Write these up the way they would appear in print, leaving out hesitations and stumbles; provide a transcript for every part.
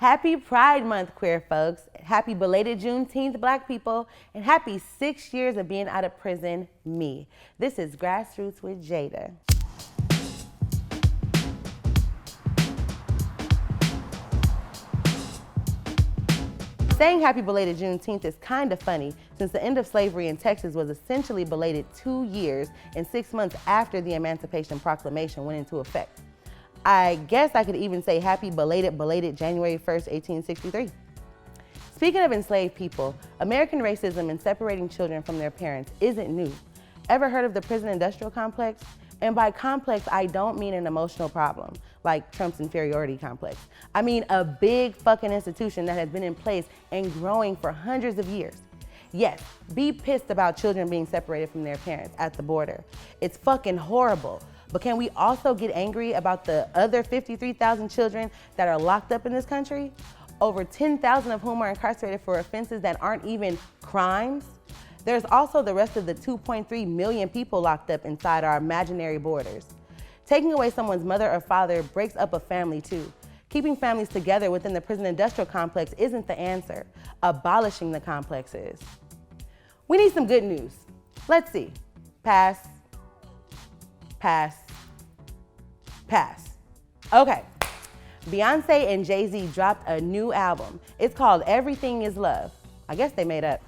Happy Pride Month, queer folks. Happy belated Juneteenth, Black people. And happy 6 years of being out of prison, me. This is Grassroots with Jayda. Saying happy belated Juneteenth is kind of funny, since the end of slavery in Texas was essentially belated 2 years and 6 months after the Emancipation Proclamation went into effect. I guess I could even say happy belated January 1st, 1863. Speaking of enslaved people, American racism and separating children from their parents isn't new. Ever heard of the prison industrial complex? And by complex, I don't mean an emotional problem, like Trump's inferiority complex. I mean a big fucking institution that has been in place and growing for hundreds of years. Yes, be pissed about children being separated from their parents at the border. It's fucking horrible. But can we also get angry about the other 53,000 children that are locked up in this country? Over 10,000 of whom are incarcerated for offenses that aren't even crimes? There's also the rest of the 2.3 million people locked up inside our imaginary borders. Taking away someone's mother or father breaks up a family too. Keeping families together within the prison industrial complex isn't the answer. Abolishing the complex is. We need some good news. Let's see. Pass. Pass. Pass. Okay. Beyonce and Jay-Z dropped a new album. It's called Everything Is Love. I guess they made up.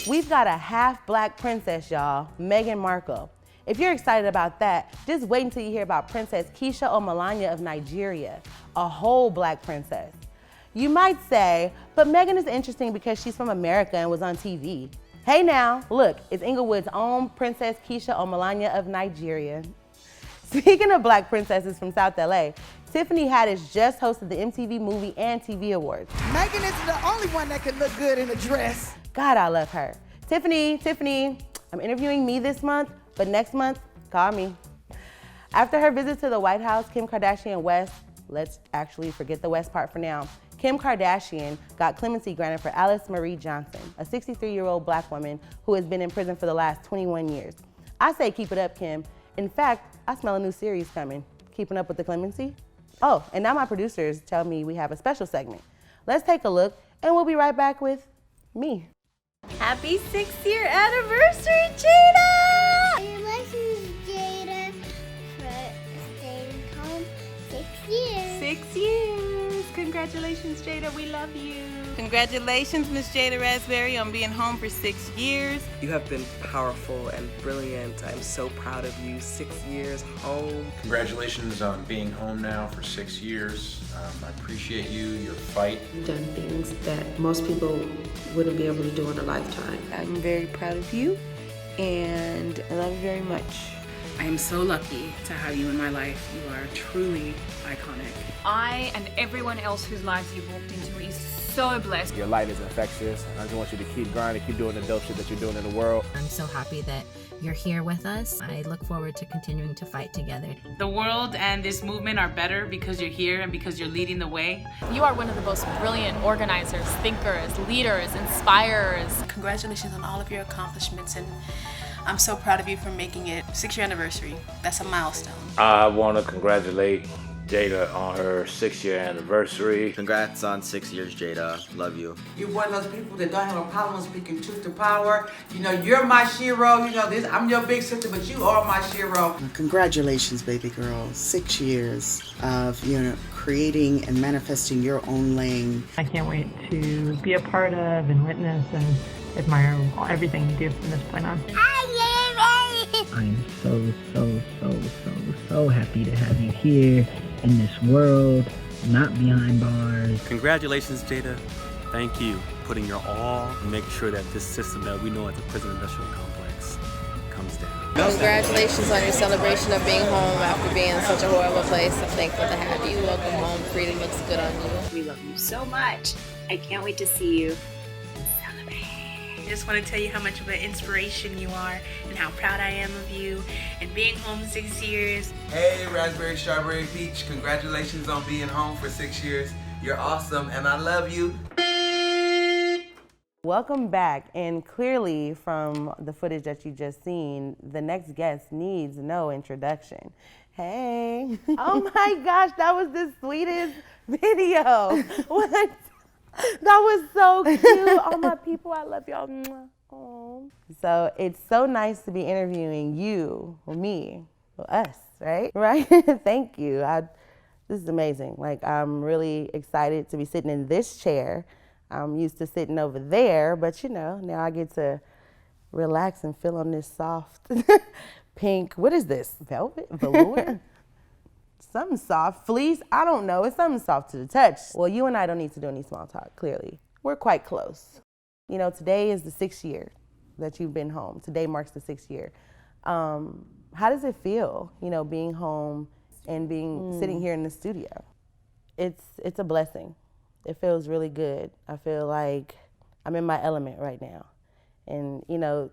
We've got a half-black princess, y'all, Meghan Markle. If you're excited about that, just wait until you hear about Princess Keisha Omalanya of Nigeria, a whole black princess. You might say, but Meghan is interesting because she's from America and was on TV. Hey now, look, it's Inglewood's own Princess Keisha Omalanya of Nigeria. Speaking of black princesses from South LA, Tiffany Haddish just hosted the MTV Movie and TV Awards. Meghan is the only one that can look good in a dress. God, I love her. Tiffany, I'm interviewing me this month, but next month, call me. After her visit to the White House, Kim Kardashian West, let's actually forget the West part for now, Kim Kardashian got clemency granted for Alice Marie Johnson, a 63-year-old black woman who has been in prison for the last 21 years. I say keep it up, Kim. In fact, I smell a new series coming. Keeping Up with the Clemency? Oh, and now my producers tell me we have a special segment. Let's take a look, and we'll be right back with me. Happy 6-year anniversary, Jayda! Congratulations, Jayda, for staying home 6 years. 6 years. Congratulations, Jayda. We love you. Congratulations, Miss Jayda Rasberry, on being home for 6 years. You have been powerful and brilliant. I'm so proud of you. 6 years home. Congratulations on being home now for 6 years. I appreciate you, your fight. You've done things that most people wouldn't be able to do in a lifetime. I'm very proud of you, and I love you very much. I am so lucky to have you in my life. You are truly iconic. I and everyone else whose lives you've walked into is so blessed. Your light is infectious. I just want you to keep grinding, keep doing the dope shit that you're doing in the world. I'm so happy that you're here with us. I look forward to continuing to fight together. The world and this movement are better because you're here and because you're leading the way. You are one of the most brilliant organizers, thinkers, leaders, inspirers. Congratulations on all of your accomplishments, and I'm so proud of you for making it 6-year anniversary. That's a milestone. I want to congratulate Jayda on her 6-year anniversary. Congrats on 6 years, Jayda. Love you. You're one of those people that don't have a problem speaking truth to power. You know, you're my shiro. You know this. I'm your big sister, but you are my shiro. Congratulations, baby girl. 6 years of, creating and manifesting your own lane. I can't wait to be a part of and witness and admire everything you do from this point on. I am so happy to have you here in this world, not behind bars. Congratulations, Jayda. Thank you for putting your all and making sure that this system that we know as a prison industrial complex comes down. Congratulations on your celebration of being home after being in such a horrible place. I'm thankful to have you. Welcome home. Freedom looks good on you. We love you so much. I can't wait to see you. I just want to tell you how much of an inspiration you are and how proud I am of you and being home 6 years. Hey, Raspberry, Strawberry, Peach. Congratulations on being home for 6 years. You're awesome and I love you. Welcome back, and clearly from the footage that you just seen, the next guest needs no introduction. Hey. Oh my gosh, that was the sweetest video. What? That was so cute. All my people, I love y'all. Aww. So it's so nice to be interviewing you, or me, or us, right? Right? Thank you. This is amazing. Like, I'm really excited to be sitting in this chair. I'm used to sitting over there, but you know, now I get to relax and feel on this soft pink, what is this? Velvet? Velour? Something soft. Fleece? I don't know. It's something soft to the touch. Well, you and I don't need to do any small talk, clearly. We're quite close. You know, today is the 6th year that you've been home. Today marks the 6th year. How does it feel, you know, being home and sitting here in the studio? It's a blessing. It feels really good. I feel like I'm in my element right now. And, you know,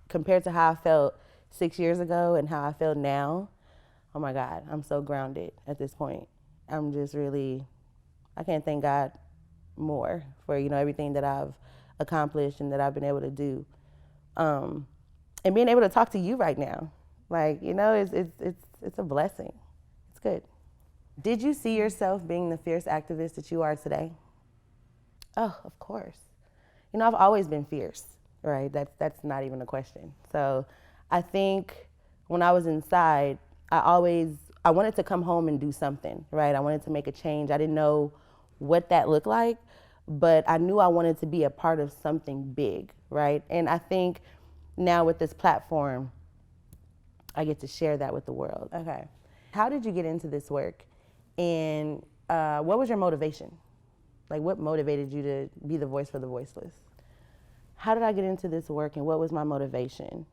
compared to how I felt 6 years ago and how I feel now, oh my God, I'm so grounded at this point. I'm just really, I can't thank God more for, you know, everything that I've accomplished and that I've been able to do. And being able to talk to you right now, like, you know, it's a blessing. It's good. Did you see yourself being the fierce activist that you are today? Oh, of course. You know, I've always been fierce, right? That's not even a question. So I think when I was inside, I wanted to come home and do something, right? I wanted to make a change. I didn't know what that looked like, but I knew I wanted to be a part of something big, right? And I think now with this platform, I get to share that with the world. Okay. How did you get into this work? And what was your motivation? Like, what motivated you to be the voice for the voiceless? How did I get into this work and what was my motivation?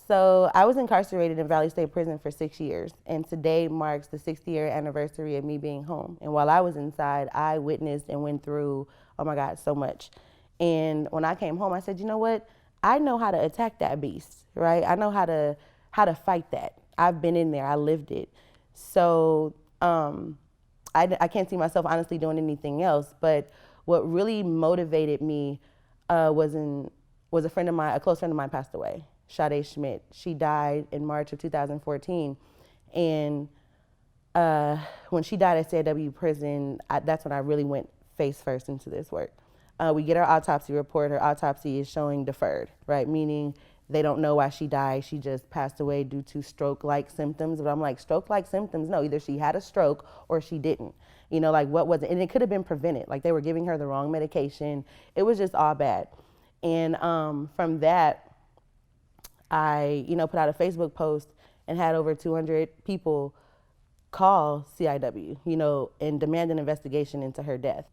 So I was incarcerated in Valley State Prison for 6 years, and today marks the 6th year anniversary of me being home. And while I was inside, I witnessed and went through, oh my God, so much. And when I came home, I said, you know what? I know how to attack that beast, right? I know how to fight that. I've been in there, I lived it. So I can't see myself honestly doing anything else, but what really motivated me was a friend of mine, a close friend of mine passed away. Jayda Schmidt. She died in March of 2014. And when she died at CIW prison, that's when I really went face first into this work. We get our autopsy report. Her autopsy is showing deferred, right? Meaning they don't know why she died. She just passed away due to stroke-like symptoms. But I'm like, stroke-like symptoms? No, either she had a stroke or she didn't. You know, like what was it? And it could have been prevented. Like they were giving her the wrong medication. It was just all bad. And from that, I, you know, put out a Facebook post and had over 200 people call CIW, you know, and demand an investigation into her death.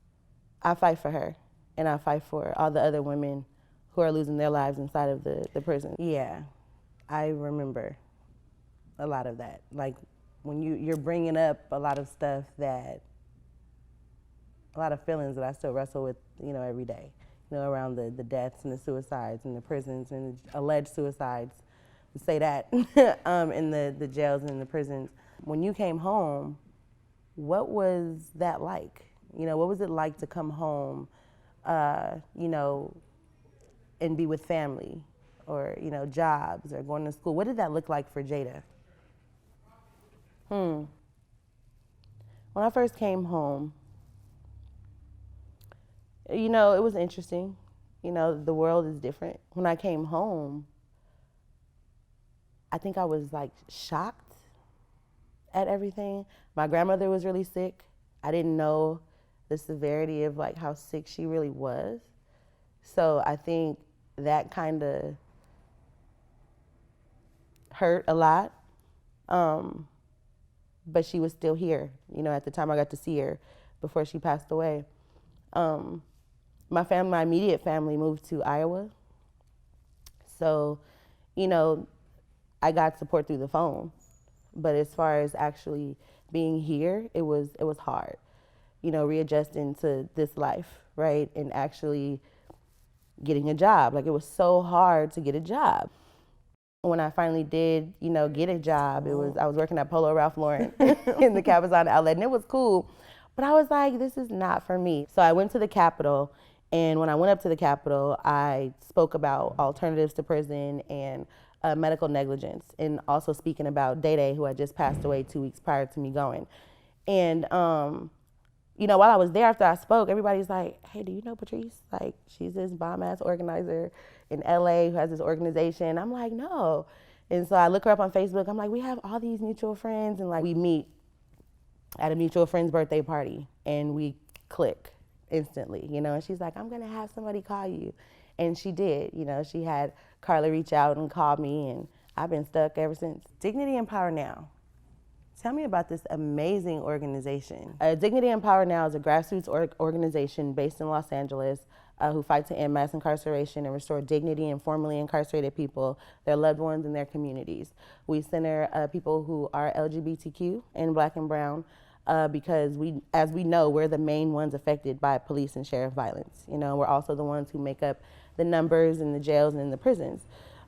I fight for her, and I fight for all the other women who are losing their lives inside of the prison. Yeah, I remember a lot of that. Like when you're bringing up a lot of stuff that, a lot of feelings that I still wrestle with, you know, every day. You know, around the deaths and the suicides and the prisons and the alleged suicides, say that, in the jails and in the prisons. When you came home, what was that like? You know, what was it like to come home, you know, and be with family or, you know, jobs or going to school? What did that look like for Jayda? When I first came home, you know, it was interesting. You know, the world is different. When I came home, I think I was like shocked at everything. My grandmother was really sick. I didn't know the severity of like how sick she really was. So I think that kind of hurt a lot. But she was still here. You know, at the time I got to see her before she passed away. My family, my immediate family moved to Iowa. So, you know, I got support through the phone. But as far as actually being here, it was hard. You know, readjusting to this life, right? And actually getting a job. Like it was so hard to get a job. When I finally did, you know, get a job, I was working at Polo Ralph Lauren in the Cabazon outlet, and it was cool. But I was like, this is not for me. So I went to the Capitol. And when I went up to the Capitol, I spoke about alternatives to prison and medical negligence, and also speaking about Jayda, who had just passed away 2 weeks prior to me going. And you know, while I was there, after I spoke, everybody's like, hey, do you know Patrice? Like, she's this bomb-ass organizer in LA who has this organization. I'm like, no. And so I look her up on Facebook. I'm like, we have all these mutual friends. And like, we meet at a mutual friend's birthday party and we click instantly, you know? And she's like, I'm gonna have somebody call you. And she did, you know, she had Carla reach out and call me, and I've been stuck ever since. Dignity and Power Now. Tell me about this amazing organization. Dignity and Power Now is a grassroots organization based in Los Angeles who fight to end mass incarceration and restore dignity in formerly incarcerated people, their loved ones, and their communities. We center people who are LGBTQ and Black and brown because as we know, we're the main ones affected by police and sheriff violence. You know, we're also the ones who make up the numbers in the jails and in the prisons.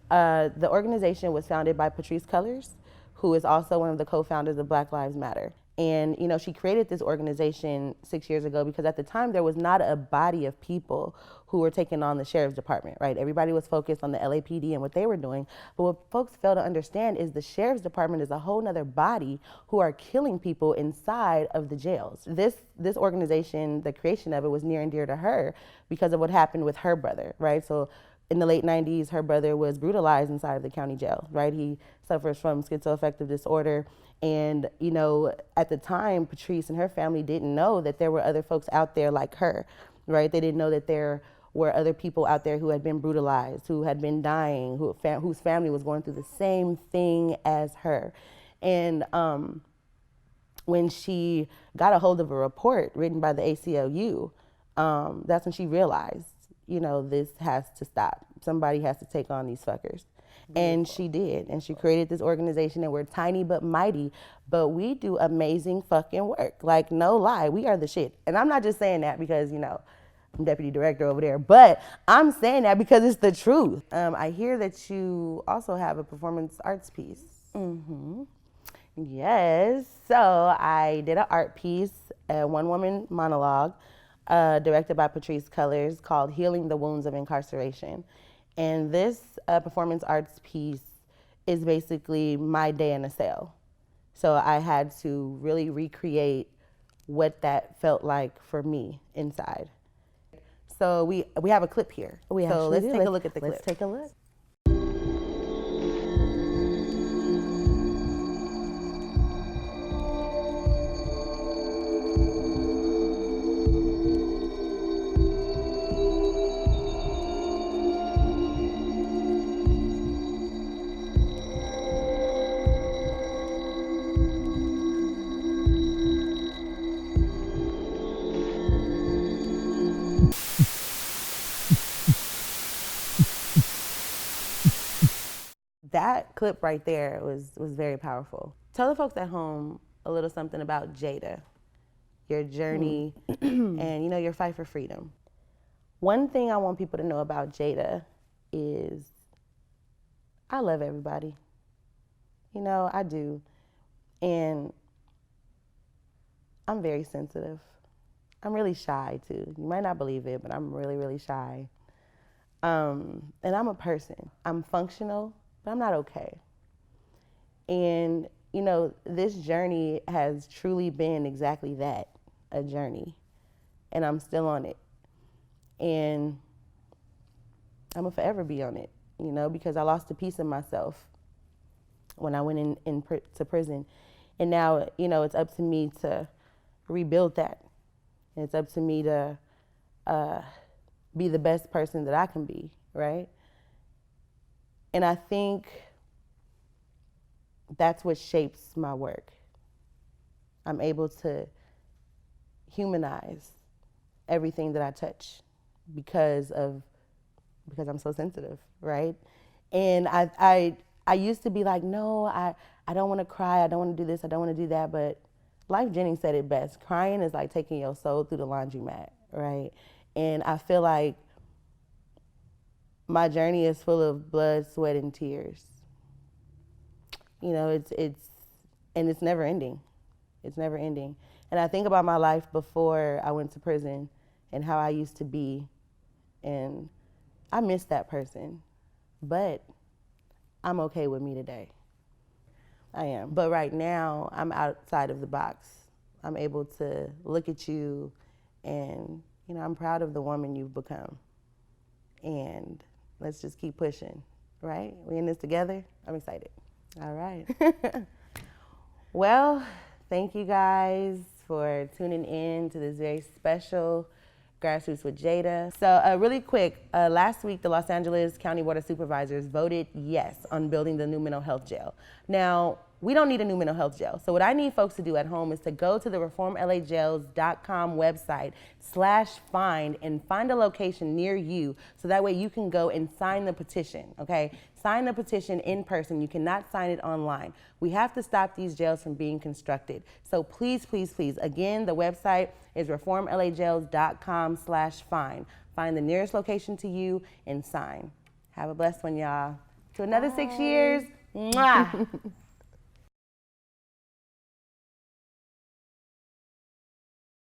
The organization was founded by Patrisse Cullors, who is also one of the co-founders of Black Lives Matter. And you know, she created this organization 6 years ago because at the time there was not a body of people who were taking on the sheriff's department, right? Everybody was focused on the LAPD and what they were doing. But what folks fail to understand is the sheriff's department is a whole nother body who are killing people inside of the jails. This organization, the creation of it, was near and dear to her because of what happened with her brother, right? So in the late 90s, her brother was brutalized inside of the county jail, right? He suffers from schizoaffective disorder. And, you know, at the time, Patrisse and her family didn't know that there were other folks out there like her, right? They didn't know that there were other people out there who had been brutalized, who had been dying, whose family was going through the same thing as her. And when she got a hold of a report written by the ACLU, that's when she realized, you know, this has to stop. Somebody has to take on these fuckers. And she did, and she created this organization, and we're tiny but mighty, but we do amazing fucking work. Like, no lie, we are the shit. And I'm not just saying that because, you know, I'm deputy director over there, but I'm saying that because it's the truth. I hear that you also have a performance arts piece. Mm-hmm. Yes, so I did an art piece, a one-woman monologue, directed by Patrisse Cullors, called Healing the Wounds of Incarceration. And this performance arts piece is basically my day in a cell. So I had to really recreate what that felt like for me inside. So we have a clip here. So let's take a look at the clip. Let's take a look. That clip right there was very powerful. Tell the folks at home a little something about Jayda, your journey, and you know, your fight for freedom. One thing I want people to know about Jayda is I love everybody. You know, I do. And I'm very sensitive. I'm really shy too. You might not believe it, but I'm really, really shy. And I'm a person. I'm functional, but I'm not okay. And, you know, this journey has truly been exactly that, a journey. And I'm still on it. And I'm gonna forever be on it, you know, because I lost a piece of myself when I went to prison. And now, you know, it's up to me to rebuild that. It's up to me to be the best person that I can be, right? And I think that's what shapes my work. I'm able to humanize everything that I touch because I'm so sensitive, right? And I used to be like, no, I don't want to cry, I don't want to do this, I don't want to do that, but Life Jennings said it best. Crying is like taking your soul through the laundromat, right? And I feel like my journey is full of blood, sweat, and tears. You know, it's never ending. It's never ending. And I think about my life before I went to prison and how I used to be, and I miss that person. But I'm okay with me today. I am. But right now, I'm outside of the box. I'm able to look at you and, I'm proud of the woman you've become. And let's just keep pushing, right? We in this together? I'm excited. All right. Well, thank you guys for tuning in to this very special Grassroots with Jayda. So really quick, last week the Los Angeles County Board of Supervisors voted yes on building the new mental health jail. Now, we don't need a new mental health jail. So what I need folks to do at home is to go to the reformlajails.com website /find and find a location near you so that way you can go and sign the petition, okay? Sign the petition in person. You cannot sign it online. We have to stop these jails from being constructed. So please, please, please, again, the website is reformlajails.com /find. Find the nearest location to you and sign. Have a blessed one, y'all. To another 6 years. Mwah.